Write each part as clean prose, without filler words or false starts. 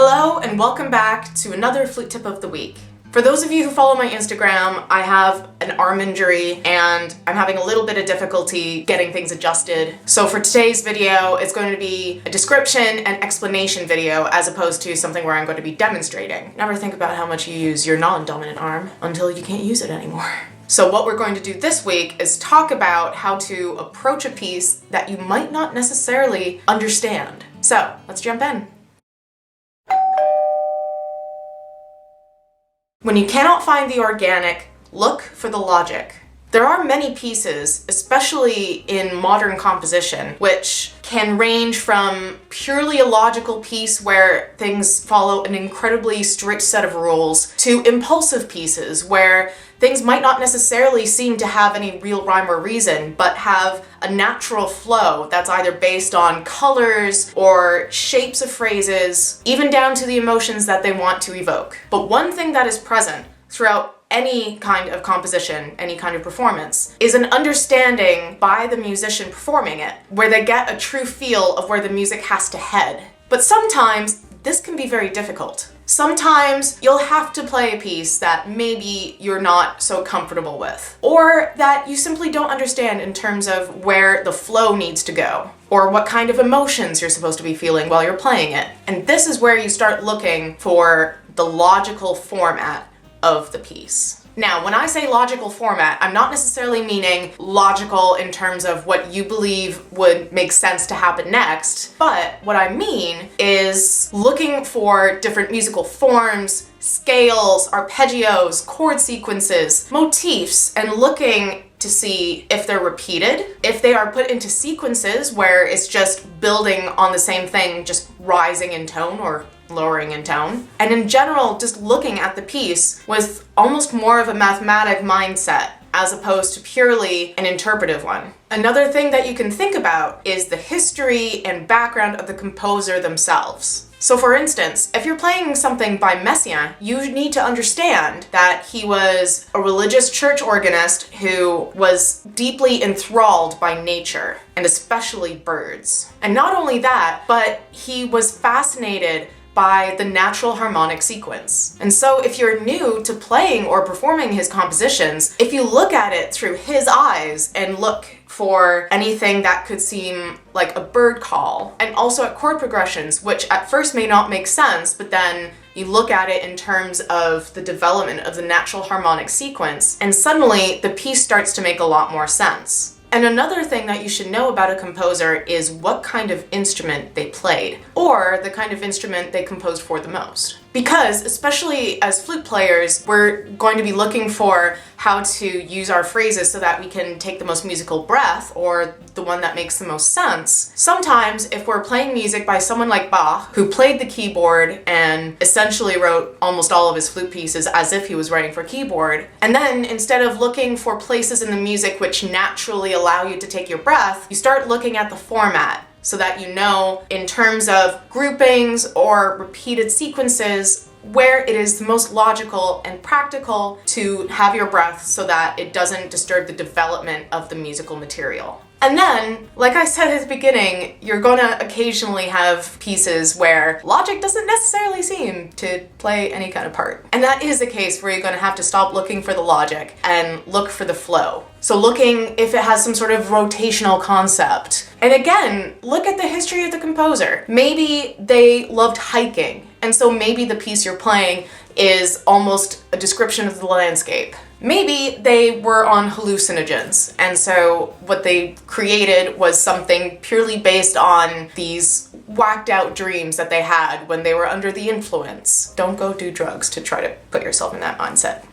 Hello and welcome back to another flute tip of the week. For those of you who follow my Instagram, I have an arm injury and I'm having a little bit of difficulty getting things adjusted. So for today's video, it's going to be a description and explanation video as opposed to something where I'm going to be demonstrating. Never think about how much you use your non-dominant arm until you can't use it anymore. So what we're going to do this week is talk about how to approach a piece that you might not necessarily understand. So let's jump in. When you cannot find the organic, look for the logic. There are many pieces, especially in modern composition, which can range from purely a logical piece where things follow an incredibly strict set of rules to impulsive pieces where things might not necessarily seem to have any real rhyme or reason, but have a natural flow that's either based on colors or shapes of phrases, even down to the emotions that they want to evoke. But one thing that is present throughout any kind of composition, any kind of performance, is an understanding by the musician performing it, where they get a true feel of where the music has to head. But sometimes this can be very difficult. Sometimes you'll have to play a piece that maybe you're not so comfortable with, or that you simply don't understand in terms of where the flow needs to go, or what kind of emotions you're supposed to be feeling while you're playing it. And this is where you start looking for the logical format of the piece. Now, when I say logical format, I'm not necessarily meaning logical in terms of what you believe would make sense to happen next, but what I mean is looking for different musical forms, scales, arpeggios, chord sequences, motifs, and looking to see if they're repeated, if they are put into sequences where it's just building on the same thing, just rising in tone or lowering in tone. And in general, just looking at the piece with almost more of a mathematic mindset as opposed to purely an interpretive one. Another thing that you can think about is the history and background of the composer themselves. So for instance, if you're playing something by Messiaen, you need to understand that he was a religious church organist who was deeply enthralled by nature, and especially birds. And not only that, but he was fascinated by the natural harmonic sequence. And so if you're new to playing or performing his compositions, if you look at it through his eyes and look for anything that could seem like a bird call, and also at chord progressions, which at first may not make sense, but then you look at it in terms of the development of the natural harmonic sequence, and suddenly the piece starts to make a lot more sense. And another thing that you should know about a composer is what kind of instrument they played, or the kind of instrument they composed for the most. Because, especially as flute players, we're going to be looking for how to use our phrases so that we can take the most musical breath, or the one that makes the most sense. Sometimes, if we're playing music by someone like Bach, who played the keyboard and essentially wrote almost all of his flute pieces as if he was writing for keyboard, and then instead of looking for places in the music which naturally allow you to take your breath, you start looking at the format, so that you know, in terms of groupings or repeated sequences, where it is the most logical and practical to have your breath so that it doesn't disturb the development of the musical material. And then, like I said at the beginning, you're gonna occasionally have pieces where logic doesn't necessarily seem to play any kind of part. And that is the case where you're gonna have to stop looking for the logic and look for the flow. So looking if it has some sort of rotational concept. And again, look at the history of the composer. Maybe they loved hiking, and so maybe the piece you're playing is almost a description of the landscape. Maybe they were on hallucinogens, and so what they created was something purely based on these whacked out dreams that they had when they were under the influence. Don't go do drugs to try to put yourself in that mindset.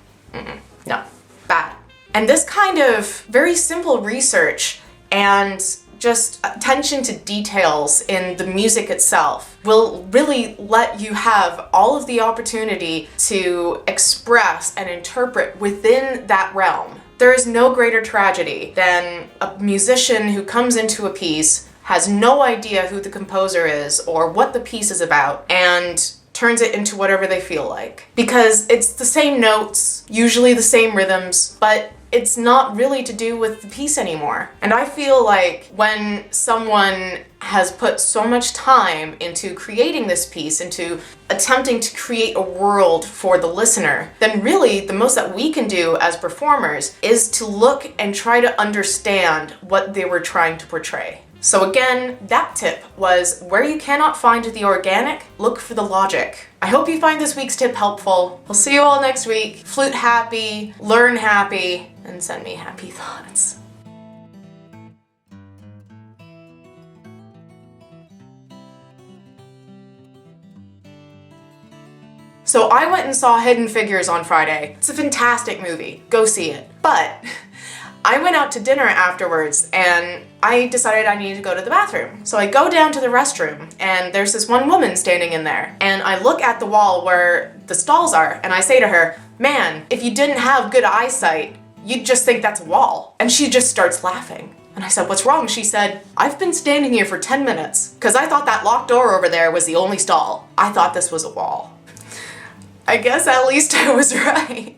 No, bad. And this kind of very simple research and just attention to details in the music itself will really let you have all of the opportunity to express and interpret within that realm. There is no greater tragedy than a musician who comes into a piece, has no idea who the composer is or what the piece is about, and turns it into whatever they feel like. Because it's the same notes, usually the same rhythms, but it's not really to do with the piece anymore. And I feel like when someone has put so much time into creating this piece, into attempting to create a world for the listener, then really the most that we can do as performers is to look and try to understand what they were trying to portray. So again, that tip was, where you cannot find the organic, look for the logic. I hope you find this week's tip helpful. We'll see you all next week. Flute happy, learn happy, and send me happy thoughts. So I went and saw Hidden Figures on Friday. It's a fantastic movie. Go see it. But I went out to dinner afterwards and I decided I needed to go to the bathroom. So I go down to the restroom and there's this one woman standing in there. And I look at the wall where the stalls are and I say to her, "Man, if you didn't have good eyesight, you'd just think that's a wall." And she just starts laughing. And I said, "What's wrong?" She said, "I've been standing here for 10 minutes because I thought that locked door over there was the only stall. I thought this was a wall." I guess at least I was right.